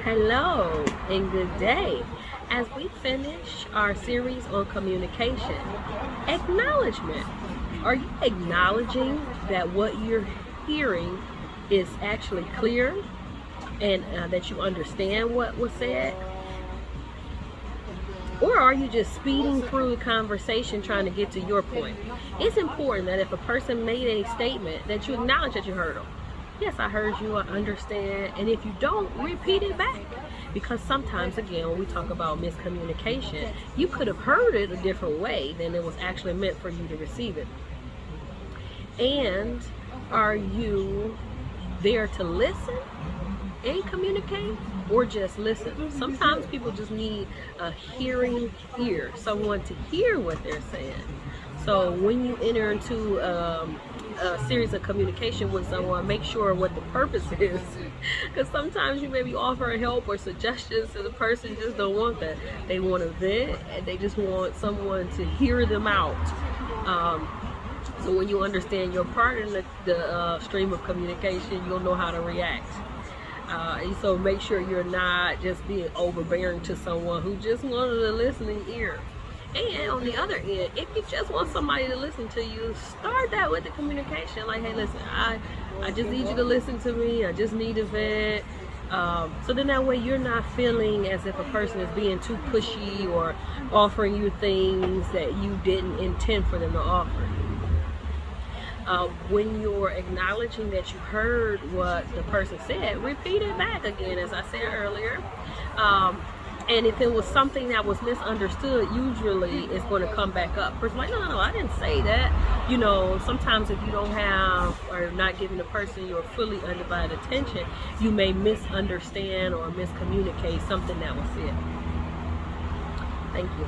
Hello and good day. As we finish our series on communication, acknowledgement. Are you acknowledging that what you're hearing is actually clear and that you understand what was said? Or are you just speeding through the conversation trying to get to your point? It's important that if a person made a statement that you acknowledge that you heard them. Yes, I heard you, I understand. And if you don't, repeat it back. Because sometimes, again, when we talk about miscommunication, you could have heard it a different way than it was actually meant for you to receive it. And are you there to listen and communicate, or just listen? Sometimes people just need a hearing ear, someone to hear what they're saying. So when you enter into a series of communication with someone, make sure what the purpose is, because sometimes you may be offering help or suggestions to the person just don't want that. They want to vent and they just want someone to hear them out. So when you understand your part in the stream of communication, you'll know how to react. And so make sure you're not just being overbearing to someone who just wanted a listening ear. And on the other end, if you just want somebody to listen to you, start that with the communication. Like, hey, listen, I just need you to listen to me. I just need a vent. So then that way you're not feeling as if a person is being too pushy or offering you things that you didn't intend for them to offer. When you're acknowledging that you heard what the person said, repeat it back again, as I said earlier. And if it was something that was misunderstood, usually it's going to come back up. Person's like, no, I didn't say that. You know, sometimes if you don't have or not giving the person your fully undivided attention, you may misunderstand or miscommunicate something that was said. Thank you.